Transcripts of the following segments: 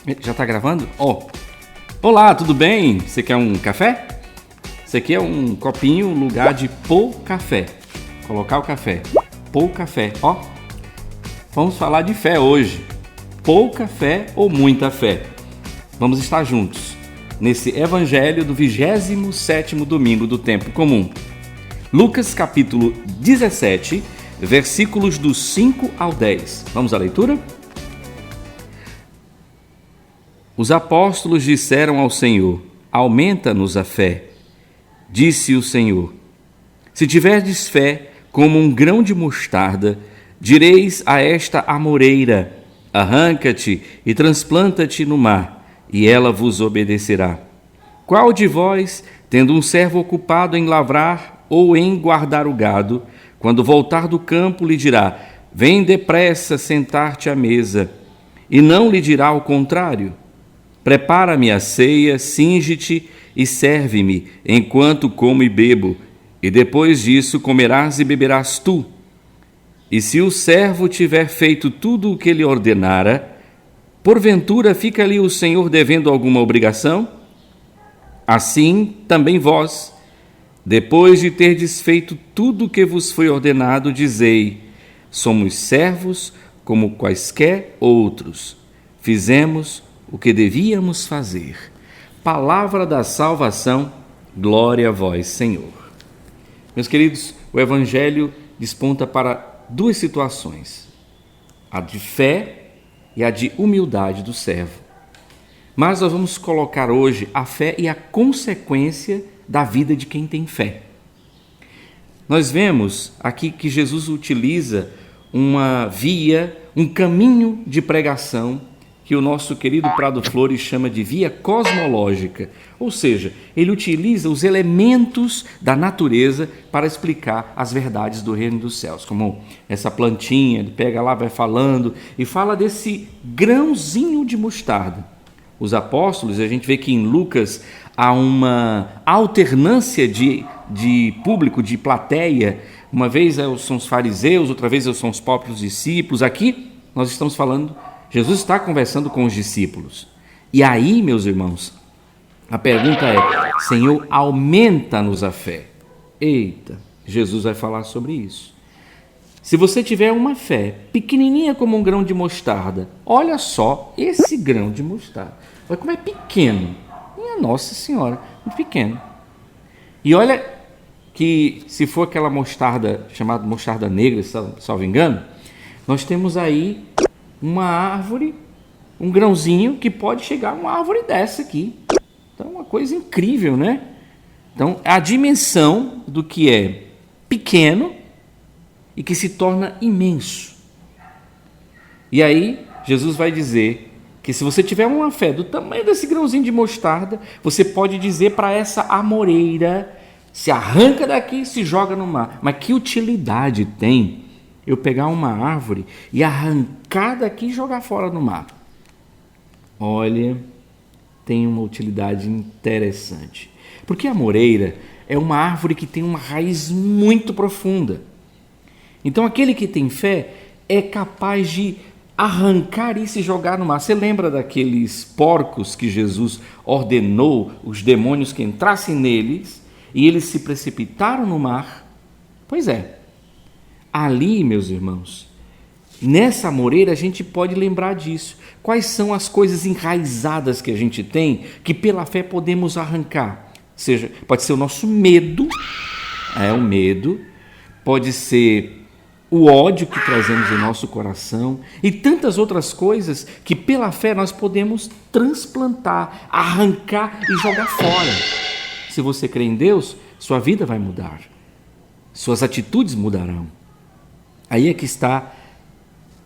Já está gravando? Olá, tudo bem? Você quer um café? Esse aqui é um copinho, lugar de pôr café. Colocar o café. Pôr café. Vamos falar de fé hoje. Pouca fé ou muita fé? Vamos estar juntos nesse evangelho do 27º domingo do tempo comum. Lucas capítulo 17, versículos do 5 ao 10. Vamos à leitura? Os apóstolos disseram ao Senhor: aumenta-nos a fé. Disse o Senhor: se tiverdes fé como um grão de mostarda, direis a esta amoreira: arranca-te e transplanta-te no mar, e ela vos obedecerá. Qual de vós, tendo um servo ocupado em lavrar ou em guardar o gado, quando voltar do campo lhe dirá: vem depressa sentar-te à mesa, e não lhe dirá o contrário? Prepara-me a ceia, cinge-te e serve-me, enquanto como e bebo, e depois disso comerás e beberás tu. E se o servo tiver feito tudo o que lhe ordenara, porventura fica-lhe o Senhor devendo alguma obrigação? Assim também vós, depois de terdes feito tudo o que vos foi ordenado, dizei: somos servos como quaisquer outros, fizemos o que devíamos fazer. Palavra da salvação, glória a vós, Senhor. Meus queridos, o Evangelho desponta para duas situações: a de fé e a de humildade do servo. Mas nós vamos colocar hoje a fé e a consequência da vida de quem tem fé. Nós vemos aqui que Jesus utiliza uma via, um caminho de pregação que o nosso querido Prado Flores chama de via cosmológica, ou seja, ele utiliza os elementos da natureza para explicar as verdades do reino dos céus, como essa plantinha, ele pega lá, vai falando e fala desse grãozinho de mostarda. Os apóstolos, a gente vê que em Lucas há uma alternância de público, de plateia, uma vez são os fariseus, outra vez são os próprios discípulos. Aqui nós estamos falando, Jesus está conversando com os discípulos. E aí, meus irmãos, a pergunta é: Senhor, aumenta-nos a fé. Eita, Jesus vai falar sobre isso. Se você tiver uma fé pequenininha como um grão de mostarda, olha só esse grão de mostarda. Olha como é pequeno. Minha Nossa Senhora, muito pequeno. E olha que se for aquela mostarda chamada mostarda negra, salvo engano, nós temos aí uma árvore, um grãozinho que pode chegar a uma árvore dessa aqui. Então, uma coisa incrível, né? Então, a dimensão do que é pequeno e que se torna imenso. E aí, Jesus vai dizer que se você tiver uma fé do tamanho desse grãozinho de mostarda, você pode dizer para essa amoreira: se arranca daqui, se joga no mar. Mas que utilidade tem eu pegar uma árvore e arrancar daqui e jogar fora no mar? Olha, tem uma utilidade interessante. Porque a amoreira é uma árvore que tem uma raiz muito profunda. Então aquele que tem fé é capaz de arrancar isso e jogar no mar. Você lembra daqueles porcos que Jesus ordenou os demônios que entrassem neles e eles se precipitaram no mar? Pois é. Ali, meus irmãos, nessa amoreira a gente pode lembrar disso. Quais são as coisas enraizadas que a gente tem que pela fé podemos arrancar? Ou seja, pode ser o nosso medo, o medo, pode ser o ódio que trazemos em nosso coração e tantas outras coisas que pela fé nós podemos transplantar, arrancar e jogar fora. Se você crê em Deus, sua vida vai mudar, suas atitudes mudarão. Aí é que está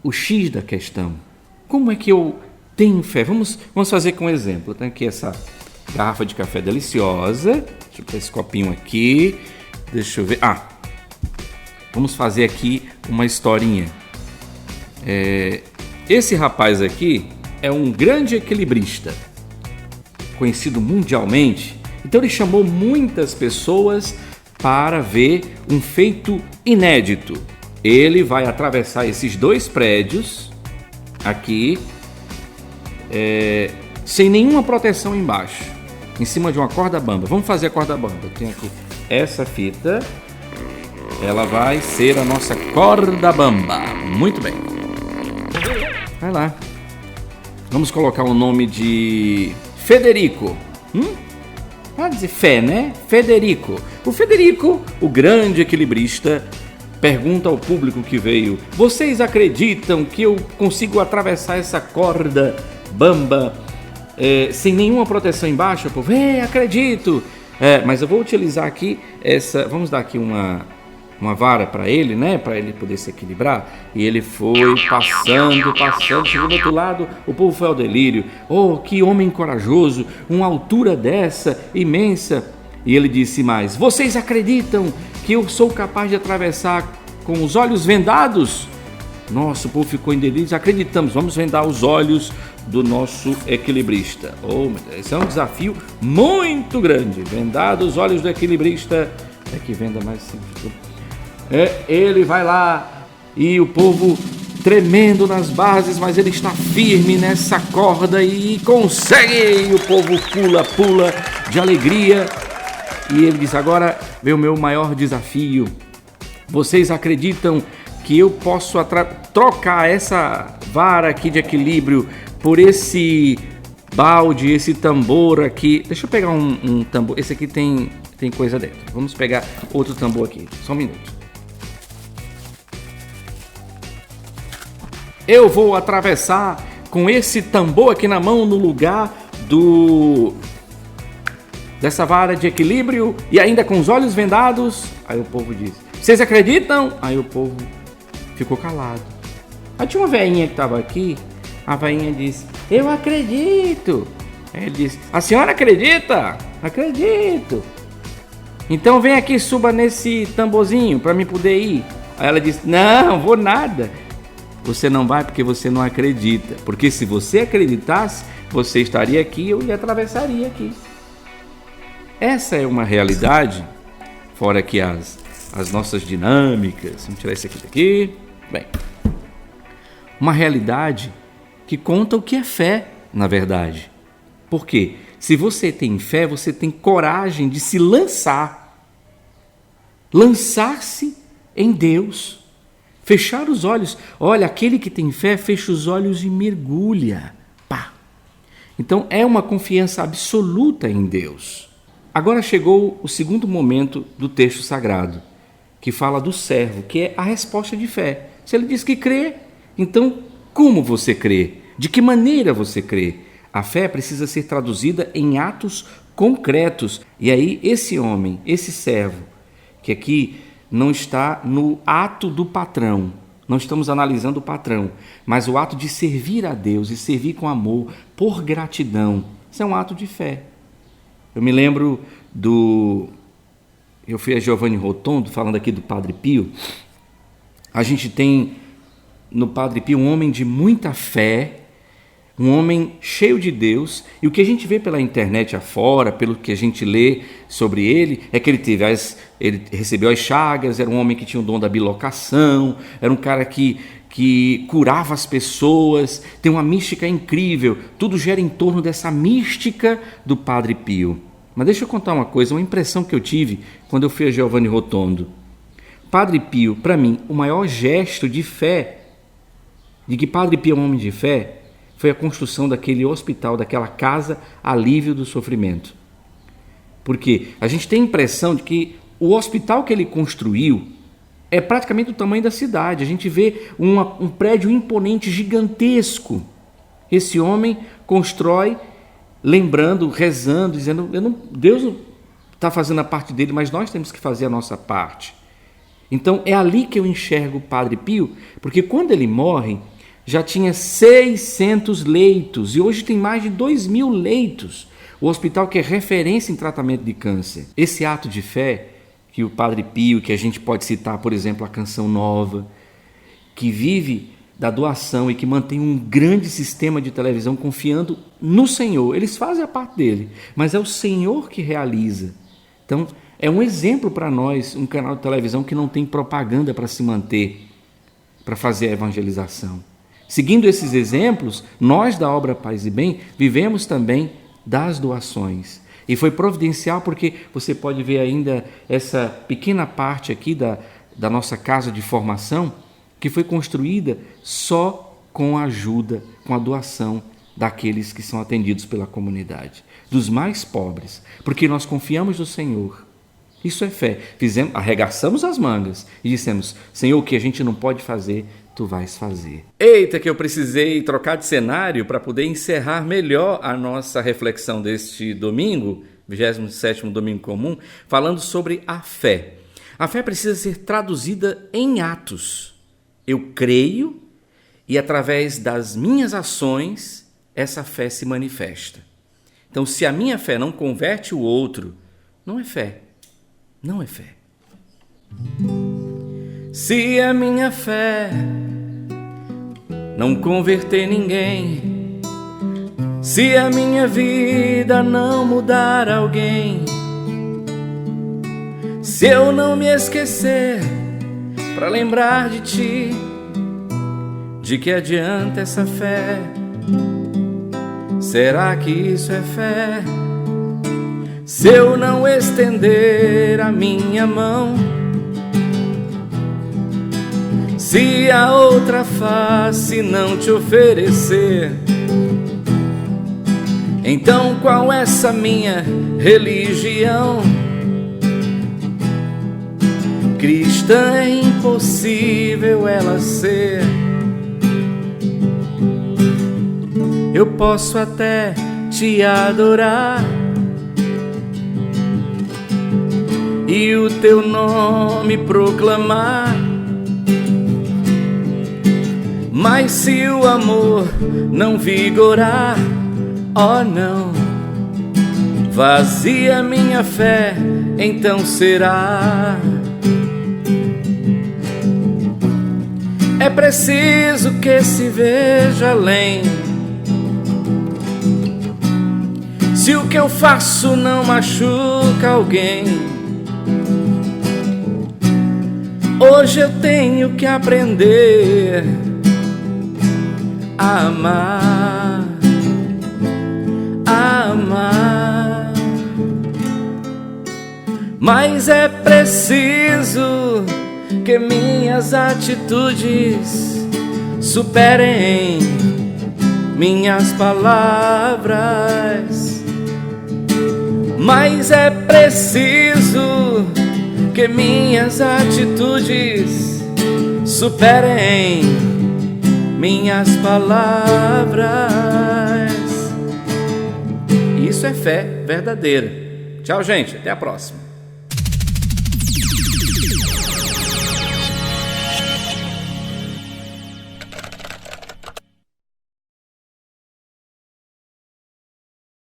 o X da questão. Como é que eu tenho fé? Vamos fazer com um exemplo. Eu tenho aqui essa garrafa de café deliciosa. Deixa eu pôr esse copinho aqui. Deixa eu ver. Vamos fazer aqui uma historinha. Esse rapaz aqui é um grande equilibrista, conhecido mundialmente. Então ele chamou muitas pessoas para ver um feito inédito. Ele vai atravessar esses dois prédios aqui, sem nenhuma proteção embaixo, em cima de uma corda bamba. Vamos fazer a corda bamba. Eu tenho aqui essa fita, ela vai ser a nossa corda bamba. Muito bem. Vai lá. Vamos colocar o nome de Federico. Pode dizer fé, né? Federico. O Federico, o grande equilibrista, pergunta ao público que veio: vocês acreditam que eu consigo atravessar essa corda bamba sem nenhuma proteção embaixo? O povo, acredito. Mas eu vou utilizar aqui essa. Vamos dar aqui uma vara para ele, né? Para ele poder se equilibrar. E ele foi passando, chegou do outro lado, o povo foi ao delírio. Oh, que homem corajoso, uma altura dessa, imensa. E ele disse mais: vocês acreditam que eu sou capaz de atravessar com os olhos vendados? Nossa, o povo ficou em delírio. Acreditamos, vamos vendar os olhos do nosso equilibrista. Esse é um desafio muito grande. Vendar os olhos do equilibrista. Que venda mais simples. Ele vai lá e o povo tremendo nas bases, mas ele está firme nessa corda e consegue. E o povo pula de alegria. E ele diz: agora vem o meu maior desafio. Vocês acreditam que eu posso trocar essa vara aqui de equilíbrio por esse balde, esse tambor aqui? Deixa eu pegar um tambor. Esse aqui tem coisa dentro. Vamos pegar outro tambor aqui. Só um minuto. Eu vou atravessar com esse tambor aqui na mão no lugar dessa vara de equilíbrio e ainda com os olhos vendados. Aí o povo diz: vocês acreditam? Aí o povo ficou calado. Aí tinha uma velhinha que estava aqui. A velhinha disse: eu acredito. Aí ele disse: a senhora acredita? Acredito. Então vem aqui, suba nesse tamborzinho para mim poder ir. Aí ela disse: não, vou nada. Você não vai porque você não acredita. Porque se você acreditasse, você estaria aqui e eu lhe atravessaria aqui. Essa é uma realidade, fora aqui as nossas dinâmicas. Vamos tirar esse aqui daqui. Bem, uma realidade que conta o que é fé, na verdade. Por quê? Se você tem fé, você tem coragem de se lançar. Lançar-se em Deus. Fechar os olhos. Olha, aquele que tem fé, fecha os olhos e mergulha. Pá. Então, é uma confiança absoluta em Deus. Agora chegou o segundo momento do texto sagrado, que fala do servo, que é a resposta de fé. Se ele diz que crê, então como você crê? De que maneira você crê? A fé precisa ser traduzida em atos concretos. E aí esse homem, esse servo, que aqui não está no ato do patrão, não estamos analisando o patrão, mas o ato de servir a Deus e servir com amor, por gratidão, isso é um ato de fé. Eu me lembro eu fui a Giovanni Rotondo, falando aqui do Padre Pio. A gente tem no Padre Pio um homem de muita fé, um homem cheio de Deus, e o que a gente vê pela internet afora, pelo que a gente lê sobre ele, é que ele recebeu as chagas, era um homem que tinha o dom da bilocação, era um cara que curava as pessoas, tem uma mística incrível, tudo gira em torno dessa mística do Padre Pio. Mas deixa eu contar uma coisa, uma impressão que eu tive quando eu fui a Giovanni Rotondo. Padre Pio, para mim, o maior gesto de fé, de que Padre Pio é um homem de fé, foi a construção daquele hospital, daquela casa alívio do sofrimento. Porque a gente tem a impressão de que o hospital que ele construiu é praticamente do tamanho da cidade. A gente vê um prédio imponente, gigantesco. Esse homem constrói, lembrando, rezando, dizendo: Deus está fazendo a parte dele, mas nós temos que fazer a nossa parte. Então é ali que eu enxergo o Padre Pio, porque quando ele morre, já tinha 600 leitos e hoje tem mais de 2.000 leitos. O hospital que é referência em tratamento de câncer. Esse ato de fé que o Padre Pio, que a gente pode citar, por exemplo, a Canção Nova, que vive da doação e que mantém um grande sistema de televisão confiando no Senhor. Eles fazem a parte dele, mas é o Senhor que realiza. Então, é um exemplo para nós, um canal de televisão que não tem propaganda para se manter, para fazer a evangelização. Seguindo esses exemplos, nós da obra Paz e Bem vivemos também das doações. E foi providencial porque você pode ver ainda essa pequena parte aqui da nossa casa de formação, que foi construída só com a ajuda, com a doação daqueles que são atendidos pela comunidade, dos mais pobres, porque nós confiamos no Senhor. Isso é fé. Arregaçamos as mangas e dissemos: Senhor, o que a gente não pode fazer, Tu vais fazer. Eita, que eu precisei trocar de cenário para poder encerrar melhor a nossa reflexão deste domingo, 27º domingo comum, falando sobre a fé. A fé precisa ser traduzida em atos. Eu creio e através das minhas ações essa fé se manifesta. Então, se a minha fé não converte o outro, não é fé. Não é fé. Se a minha fé não converter ninguém, se a minha vida não mudar alguém, se eu não me esquecer para lembrar de Ti, de que adianta essa fé? Será que isso é fé? Se eu não estender a minha mão, se a outra face não te oferecer, então qual é essa minha religião? Cristã é impossível ela ser. Eu posso até te adorar e o teu nome proclamar, mas se o amor não vigorar, oh não, vazia minha fé então será. É preciso que se veja além. Se o que eu faço não machuca alguém, hoje eu tenho que aprender a amar, a amar. Mas é preciso que minhas atitudes superem minhas palavras. Mas é preciso que minhas atitudes superem minhas palavras. Isso é fé verdadeira. Tchau, gente. Até a próxima.